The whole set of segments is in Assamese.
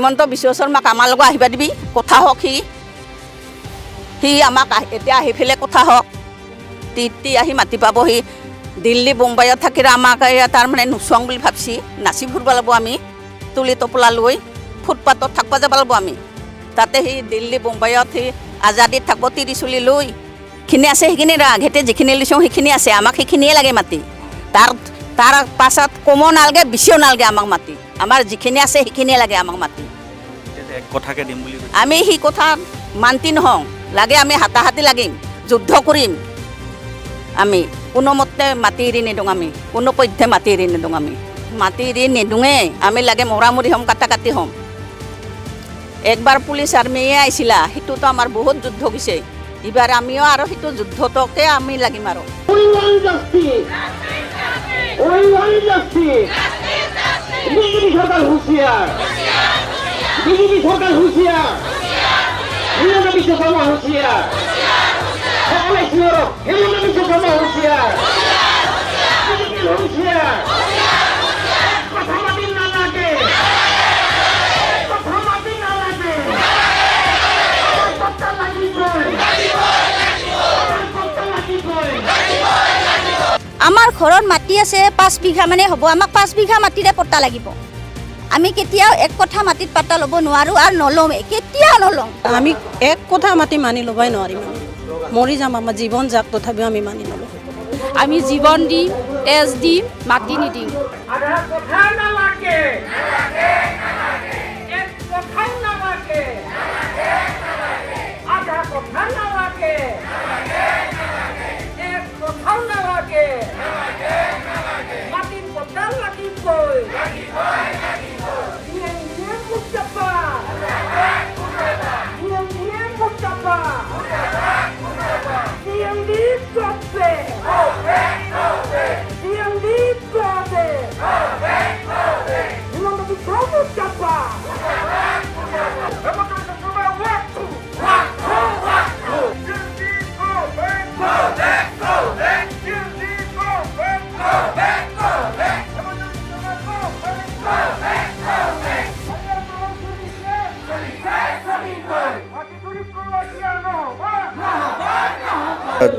হিমন্ত বিশ্ব শৰ্মাক আমাৰ লগত আহিব দিবি কথা হওক সি আমাক এতিয়া আহি ফেলে কথা হওক তি আহি মাতি পাবহি দিল্লী বোম্বাইত থাকিলে আমাক তাৰমানে নোচোৱাং বুলি ভাবছি নাচি ফুৰিব লাগিব আমি তুলি টোপোলা লৈ ফুটপাথত থাকিব যাব লাগিব আমি তাতে সি দিল্লী বোম্বাইত সি আজাদীত থাকিব তিৰি চুলি লৈ খিনি আছে সেইখিনি ঘেটে যিখিনি লৈছোঁ সেইখিনি আছে আমাক সেইখিনিয়ে লাগে মাতি তাৰ পাছত কমো নালাগে বেছিও নালাগে আমাক মাতি আমাৰ যিখিনি আছে সেইখিনিয়ে লাগে আমাক মাতি আমি সেই কথা মান্তি নহওঁ লাগে আমি হাতাহাতি লাগিম যুদ্ধ কৰিম আমি কোনোমতে মাতি এৰি নিদিওঁ আমি কোনো পধ্যে মাতি এৰি নিদিওঁ আমি মাতি এৰি নিদিওঁৱে আমি লাগে মৰামৰি হ'ম কাটি হ'ম একবাৰ পুলিচ আৰ্মীয়ে আহিছিলা সেইটোতো আমাৰ বহুত যুদ্ধ গৈছে এইবাৰ আমিও আৰু সেইটো যুদ্ধটোকে আমি লাগিম আৰু আমাৰ ঘৰত মাটি আছে 5 বিঘা মানে হ'ব আমাক 5 বিঘা মাটিৰে পট্টা লাগিব আমি কেতিয়াও এক কথা মাটিত পাট্টা ল'ব নোৱাৰো আৰু নলওঁ কেতিয়াও নলওঁ আমি এক কথা মাটি মানি ল'বই নোৱাৰিম মৰি যাম আমাৰ জীৱন যাক তথাপিও আমি মানি নলওঁ আমি জীৱন দিম তেজ দিম মাটি নিদিম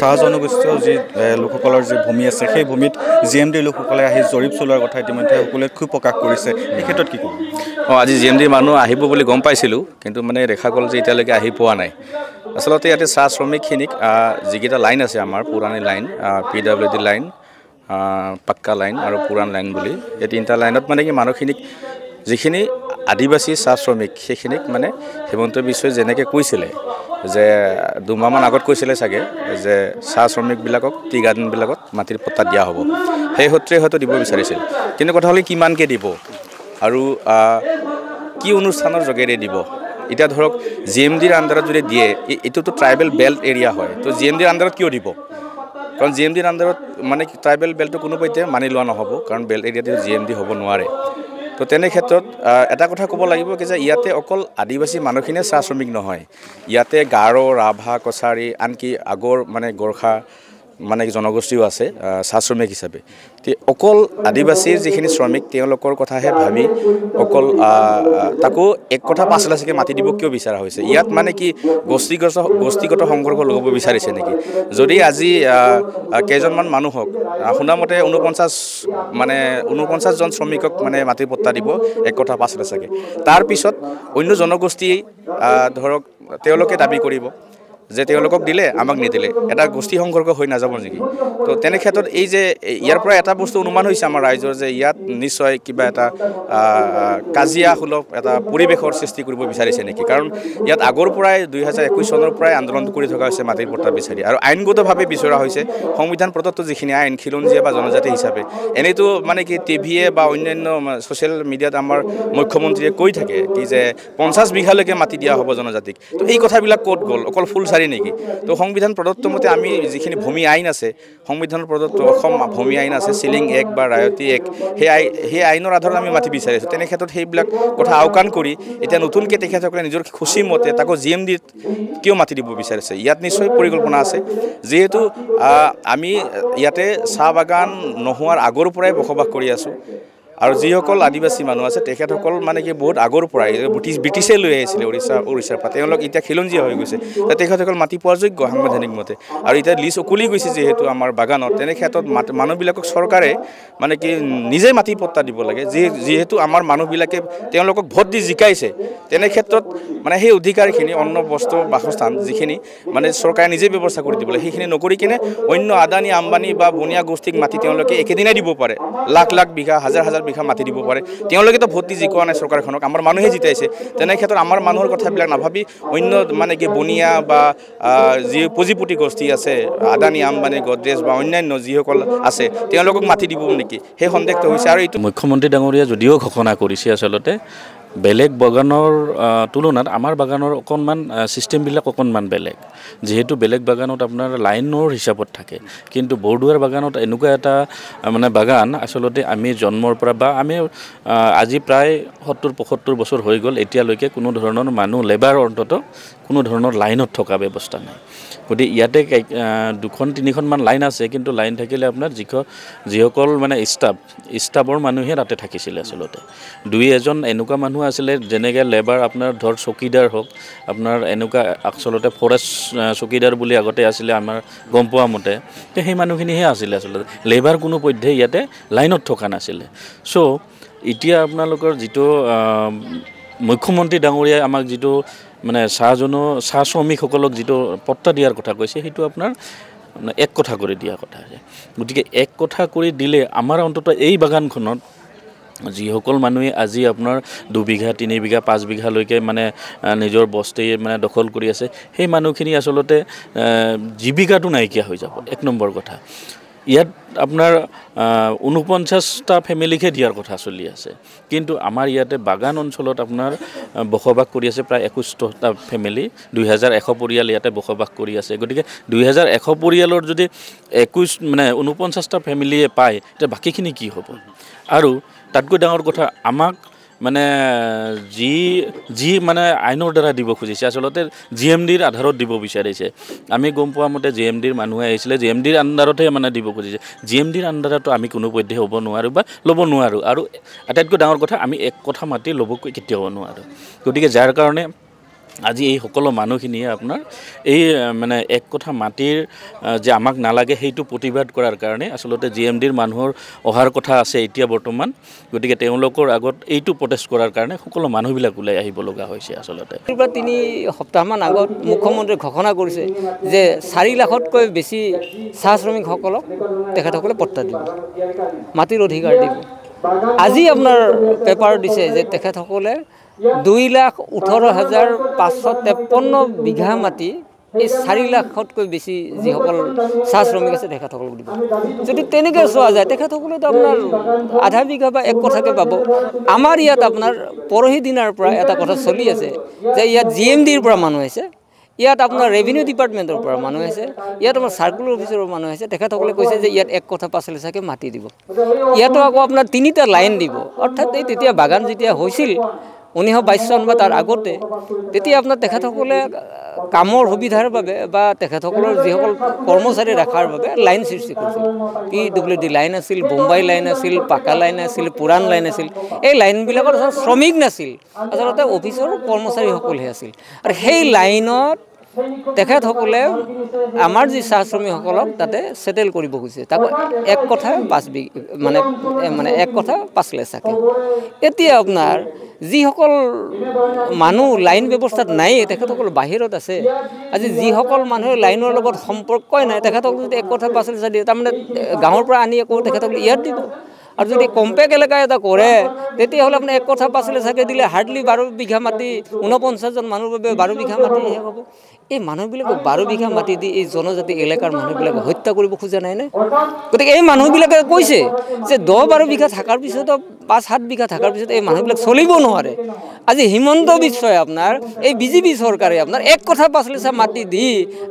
চাহ জনগোষ্ঠীয় যি লোকসকলৰ যি ভূমি আছে সেই ভূমিত GMD লোকসকলে আহি জৰীপ চলোৱাৰ কথা ইতিমধ্যে সকলোৱে খুব প্ৰকাশ কৰিছে এই ক্ষেত্ৰত কি ক'ব আজি GMD মানুহ আহিব বুলি গম পাইছিলোঁ কিন্তু মানে দেখা গ'ল যে এতিয়ালৈকে আহি পোৱা নাই আচলতে ইয়াতে চাহ শ্ৰমিকখিনিক যিকেইটা লাইন আছে আমাৰ পুৰণি লাইন PWD লাইন পাক্কা লাইন আৰু পুৰাণ লাইন বুলি এই তিনিটা লাইনত মানে কি মানুহখিনিক যিখিনি আদিবাসী চাহ শ্ৰমিক সেইখিনিক মানে হিমন্ত বিশ্বই যেনেকৈ কৈছিলে যে 2 মাহমান আগত কৈছিলে চাগে যে চাহ শ্ৰমিকবিলাকক টি গাৰ্ডেনবিলাকত মাটিৰ পট্টা দিয়া হ'ব সেই সূত্ৰে হয়তো দিব বিচাৰিছিল কিন্তু কথা হ'লে কিমানকৈ দিব আৰু কি অনুষ্ঠানৰ যোগেৰে দিব এতিয়া ধৰক GMDৰ আণ্ডাৰত যদি দিয়ে এইটোতো ট্ৰাইবেল বেল্ট এৰিয়া হয় তো GMDৰ আণ্ডাৰত কিয় দিব কাৰণ GMDৰ আণ্ডাৰত মানে ট্ৰাইবেল বেল্টটো কোনো পধ্যে মানি লোৱা নহ'ব কাৰণ বেল্ট এৰিয়াতে GMD হ'ব নোৱাৰে তো তেনে ক্ষেত্ৰত এটা কথা ক'ব লাগিব কি যে ইয়াতে অকল আদিবাসী মানুহখিনিয়ে চাহ শ্ৰমিক নহয় ইয়াতে গাৰো ৰাভা কছাৰী আনকি আগৰ মানে গোৰ্খা মানে জনগোষ্ঠীও আছে চাহ শ্ৰমিক হিচাপে অকল আদিবাসীৰ যিখিনি শ্ৰমিক তেওঁলোকৰ কথাহে ভাবি অকল তাকো এক কথা পাছলাচিকে মাতি দিব কিয় বিচৰা হৈছে ইয়াত মানে কি গোষ্ঠীগত সংঘৰ্ষ ল'ব বিচাৰিছে নেকি যদি আজি কেইজনমান মানুহক শুনামতে 49 জন শ্ৰমিকক মানে মাটিৰ পট্টা দিব এক কথা পাছলাচিকে তাৰপিছত অন্য জনগোষ্ঠী ধৰক তেওঁলোকে দাবী কৰিব যে তেওঁলোকক দিলে আমাক নিদিলে এটা গোষ্ঠী সংঘৰ্ষ হৈ নাযাব নেকি তো তেনে ক্ষেত্ৰত এই যে ইয়াৰ পৰা এটা বস্তু অনুমান হৈছে আমাৰ ৰাইজৰ যে ইয়াত নিশ্চয় কিবা এটা কাজিয়া সুলভ এটা পৰিৱেশৰ সৃষ্টি কৰিব বিচাৰিছে নেকি কাৰণ ইয়াত আগৰ পৰাই 2021 চনৰ পৰাই আন্দোলন কৰি থকা হৈছে মাটিৰ পট্টা বিচাৰি আৰু আইনগতভাৱে বিচৰা হৈছে সংবিধান প্ৰদত্ত যিখিনি আইন খিলঞ্জীয়া বা জনজাতি হিচাপে এনেইতো মানে কি টিভিয়ে বা অন্যান্য ছ'চিয়েল মিডিয়াত আমাৰ মুখ্যমন্ত্ৰীয়ে কৈ থাকে কি যে 50 বিঘালৈকে মাটি দিয়া হ'ব জনজাতিক তো এই কথাবিলাক ক'ত গ'ল অকল ফুল চাৰি নেকি তো সংবিধান প্ৰদত্ত মতে আমি যিখিনি ভূমি আইন আছে সংবিধানৰ প্ৰদত্ত অসম ভূমি আইন আছে চিলিং 1 বা ৰায়তী 1 সেই আইনৰ আধাৰত আমি মাটি বিচাৰিছোঁ তেনে ক্ষেত্ৰত সেইবিলাক কথা আওকাণ কৰি এতিয়া নতুনকৈ তেখেতসকলে নিজৰ খুচি মতে তাকো GMDত কিয় মাটি দিব বিচাৰিছে ইয়াত নিশ্চয় পৰিকল্পনা আছে যিহেতু আমি ইয়াতে চাহ বাগান নোহোৱাৰ আগৰ পৰাই বসবাস কৰি আছোঁ আৰু যিসকল আদিবাসী মানুহ আছে তেখেতসকল মানে কি বহুত আগৰ পৰাই ব্ৰিটিছে লৈ আহিছিলে উৰিষ্যাৰ পৰা তেওঁলোক এতিয়া খিলঞ্জীয়া হৈ গৈছে তেখেতসকল মাটি পোৱাৰ যোগ্য সাংবিধানিক মতে আৰু এতিয়া লিজ উকলি গৈছে যিহেতু আমাৰ বাগানত তেনে ক্ষেত্ৰত মানুহবিলাকক চৰকাৰে মানে কি নিজে মাটি পট্টা দিব লাগে যিহেতু আমাৰ মানুহবিলাকে তেওঁলোকক ভোট দি জিকাইছে তেনে ক্ষেত্ৰত মানে সেই অধিকাৰখিনি অন্ন বস্ত্ৰ বাসস্থান যিখিনি মানে চৰকাৰে নিজে ব্যৱস্থা কৰি দিব লাগে সেইখিনি নকৰি কিনে অন্য আদানী আম্বানী বা বনিয়া গোষ্ঠীক মাটি তেওঁলোকে একেদিনাই দিব পাৰে লাখ লাখ বিঘা হাজাৰ বিঘা মাটি দিব পাৰে তেওঁলোকেতো ভোট দি জিকোৱা নাই চৰকাৰখনক আমাৰ মানুহে জিতাইছে তেনে ক্ষেত্ৰত আমাৰ মানুহৰ কথাবিলাক নাভাবি অন্য মানে কি বনিয়া বা যি পুঁজিপতি গোষ্ঠী আছে আদানী আম্বানী গডৰেজ বা অন্যান্য যিসকল আছে তেওঁলোকক মাটি দিব নেকি সেই সন্দেহটো হৈছে আৰু এইটো মুখ্যমন্ত্ৰী ডাঙৰীয়া যদিও ঘোষণা কৰিছে আচলতে বেলেগ বাগানৰ তুলনাত আমাৰ বাগানৰ অকণমান ছিষ্টেমবিলাক অকণমান বেলেগ যিহেতু বেলেগ বাগানত আপোনাৰ লাইনৰ হিচাপত থাকে কিন্তু বৰদুৱাৰ বাগানত এনেকুৱা এটা মানে বাগান আচলতে আমি জন্মৰ পৰা বা আমি আজি প্ৰায় 70-75 বছৰ হৈ গ'ল এতিয়ালৈকে কোনো ধৰণৰ মানুহ লেবাৰ অন্তত কোনো ধৰণৰ লাইনত থকা ব্যৱস্থা নাই গতিকে ইয়াতে 2-3খন লাইন আছে কিন্তু লাইন থাকিলে আপোনাৰ যিসকল মানে ষ্টাফৰ মানুহে তাতে থাকিছিলে আচলতে 2-এজন এনেকুৱা মানুহ আছিলে যেনেকৈ লেবাৰ আপোনাৰ ধৰ চকীদাৰ হওক আপোনাৰ এনেকুৱা আচলতে ফৰেষ্ট চকীদাৰ বুলি আগতে আছিলে আমাৰ গম পোৱা মতে সেই মানুহখিনিহে আছিলে আচলতে লেবাৰ কোনো পধ্যে ইয়াতে লাইনত থকা নাছিলে চ' এতিয়া আপোনালোকৰ যিটো মুখ্যমন্ত্ৰী ডাঙৰীয়াই আমাক যিটো মানে চাহ শ্ৰমিকসকলক যিটো পট্টা দিয়াৰ কথা কৈছে সেইটো আপোনাৰ এক কথা কৰি দিয়া কথা আছে গতিকে এক কথা কৰি দিলে আমাৰ অন্তত এই বাগানখনত যিসকল মানুহে আজি আপোনাৰ 2 বিঘা 3 বিঘা 5 বিঘালৈকে মানে নিজৰ বস্তি মানে দখল কৰি আছে সেই মানুহখিনি আচলতে জীৱিকাটো নাইকিয়া হৈ যাব এক নম্বৰ কথা ইয়াত আপোনাৰ 49টা ফেমিলিকে দিয়াৰ কথা চলি আছে কিন্তু আমাৰ ইয়াতে বাগান অঞ্চলত আপোনাৰ বসবাস কৰি আছে প্ৰায় 21টা ফেমিলি 2100 পৰিয়াল ইয়াতে বসবাস কৰি আছে গতিকে 2100 পৰিয়ালৰ যদি 49টা ফেমিলিয়ে পায় তেতিয়া বাকীখিনি কি হ'ব আৰু তাতকৈ ডাঙৰ কথা আমাক মানে যি মানে আইনৰ দ্বাৰা দিব খুজিছে আচলতে জিএমডিৰ আধাৰত দিব বিচাৰিছে আমি গম পোৱা মতে জিএমডিৰ মানুহে আহিছিলে জিএমডিৰ আণ্ডাৰতহে মানে দিব খুজিছে জিএমডিৰ আণ্ডাৰতো আমি কোনো পধ্যে হ'ব নোৱাৰোঁ বা ল'ব নোৱাৰোঁ আৰু আটাইতকৈ ডাঙৰ কথা আমি এক কথা মাতি ল'ব কেতিয়াও নোৱাৰোঁ গতিকে যাৰ কাৰণে আজি এই সকলো মানুহখিনিয়ে আপোনাৰ এই মানে এক কথা মাটিৰ যে আমাক নালাগে সেইটো প্ৰতিবাদ কৰাৰ কাৰণে আচলতে জিএমডিৰ মানুহৰ অহাৰ কথা আছে এতিয়া বৰ্তমান গতিকে তেওঁলোকৰ আগত এইটো প্ৰটেষ্ট কৰাৰ কাৰণে সকলো মানুহবিলাক ওলাই আহিব লগা হৈছে আচলতে 3 সপ্তাহমান আগত মুখ্যমন্ত্ৰীয়ে ঘোষণা কৰিছে যে 4 লাখতকৈ বেছি চাহ শ্ৰমিকসকলক তেখেতসকলে পট্টা দিব মাটিৰ অধিকাৰ দিব আজি আপোনাৰ পেপাৰ দিছে যে তেখেতসকলে 2,18,553 বিঘা মাটি এই 4 লাখতকৈ বেছি যিসকল চাহ শ্ৰমিক আছে তেখেতসকলক দিব যদি তেনেকৈ চোৱা যায় তেখেতসকলেতো আপোনাৰ আধা বিঘা বা 1 কথাকে পাব আমাৰ ইয়াত আপোনাৰ পৰহি দিনাৰ পৰা এটা কথা চলি আছে যে ইয়াত জিএমডিৰ পৰা মানুহ আছে ইয়াত আপোনাৰ ৰেভিনিউ ডিপাৰ্টমেণ্টৰ পৰা মানুহ আছে ইয়াত আমাৰ চাৰ্কুলাৰ অফিচৰৰ মানুহ আছে তেখেতসকলে কৈছে যে ইয়াত 1 কথা পাছলে চাগে মাটি দিব ইয়াতো আকৌ আপোনাৰ 3টা লাইন দিব অৰ্থাৎ এই তেতিয়া বাগান যেতিয়া হৈছিল 1922 চন বা তাৰ আগতে তেতিয়া আপোনাৰ তেখেতসকলে কামৰ সুবিধাৰ বাবে বা তেখেতসকলৰ যিসকল কৰ্মচাৰী ৰাখাৰ বাবে লাইন সৃষ্টি কৰিছিল PWD লাইন আছিল বোম্বাই লাইন আছিল পাকা লাইন আছিল পুৰাণ লাইন আছিল এই লাইনবিলাকৰ শ্ৰমিক নাছিল আচলতে অফিচৰ কৰ্মচাৰীসকলহে আছিল আৰু সেই লাইনত তেখেতসকলে আমাৰ যি চাহ শ্ৰমিকসকলক তাতে সেটেল কৰিব খুজিছে তাক 1 কথা 5 মানে 1 কথা 5 লে চাকে এতিয়া আপোনাৰ যিসকল মানুহ লাইন ব্যৱস্থাত নাই তেখেতসকল বাহিৰত আছে আজি যিসকল মানুহে লাইনৰ লগত সম্পৰ্কই নাই তেখেতসকল যদি 1 কথা 5 লে দিয়ে তাৰমানে গাঁৱৰ পৰা আনি আকৌ তেখেতসকল ইয়াত দিব আৰু যদি কম্পেক্ট এলেকা এটা কৰে তেতিয়াহ'লে আপোনাৰ 1 কথা 5 লে চাকে দিলে হাৰ্ডলি 12 বিঘা মাটি 49 জন মানুহৰ বাবে 12 বিঘা মাটি হ'ব এই মানুহবিলাকক 12 বিঘা মাটি দি এই জনজাতি এলেকাৰ মানুহবিলাক হত্যা কৰিব খোজা নাই নে গতিকে এই মানুহবিলাকে কৈছে যে 10-12 বিঘা থাকাৰ পিছত 5-7 বিঘা থাকাৰ পিছত এই মানুহবিলাক চলিব নোৱাৰে আজি হিমন্ত বিশ্বই আপোনাৰ এই বিজেপি চৰকাৰে আপোনাৰ 1 কথা 5 লে মাটি দি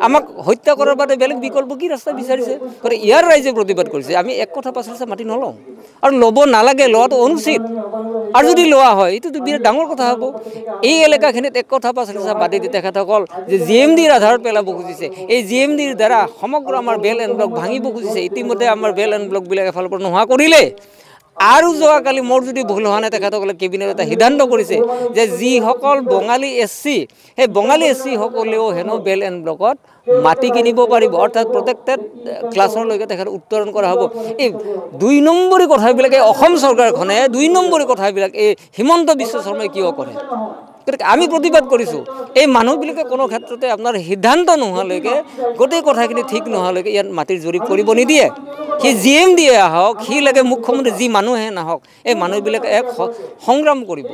আমাক হত্যা কৰাৰ বাবে বেলেগ বিকল্প কি ৰাস্তা বিচাৰিছে গতিকে ইয়াৰ ৰাইজে প্ৰতিবাদ কৰিছে আমি 1 কথা 5 লে মাটি নলওঁ আৰু ল'ব নালাগে লোৱাটো অনুচিত আৰু যদি লোৱা হয় এইটো বিৰাট ডাঙৰ কথা হ'ব এই এলেকাখিনিত 1 কথা 5 লে মাটি দি তেখেতসকল যে জিএমডিৰ আধাৰত পেলাব খুজিছে এই জিএমডিৰ দ্বাৰা সমগ্ৰ আমাৰ বেল এণ্ড ব্লক ভাঙিব খুজিছে ইতিমধ্যে আমাৰ বেল এণ্ড ব্লকবিলাক এফালৰ পৰা নোহোৱা কৰিলে আৰু যোৱাকালি মোৰ যদি ভুল হোৱা নাই তেখেতসকলে কেবিনেট এটা সিদ্ধান্ত কৰিছে যে যিসকল বঙালী SC সেই বঙালী SC সকলেও হেনো বেল এণ্ড ব্লকত মাটি কিনিব পাৰিব অৰ্থাৎ প্ৰটেক্টেড ক্লাছৰলৈকে তেখেত উত্তৰণ কৰা হ'ব। এই 2 নম্বৰী কথাবিলাকে অসম চৰকাৰখনে 2 নম্বৰী কথাবিলাক এই হিমন্ত বিশ্ব শৰ্মাই কিয় কৰে? গতিকে আমি প্ৰতিবাদ কৰিছোঁ এই মানুহবিলাকে কোনো ক্ষেত্ৰতে আপোনাৰ সিদ্ধান্ত নোহোৱালৈকে গোটেই কথাখিনি ঠিক নোহোৱালৈকে ইয়াত মাটিৰ জৰীপ কৰিব নিদিয়ে। সি GM দিয়ে আহক, সি লাগে মুখ্যমন্ত্ৰী যি মানুহে নাহক এই মানুহবিলাকে এক সংগ্ৰাম কৰিব।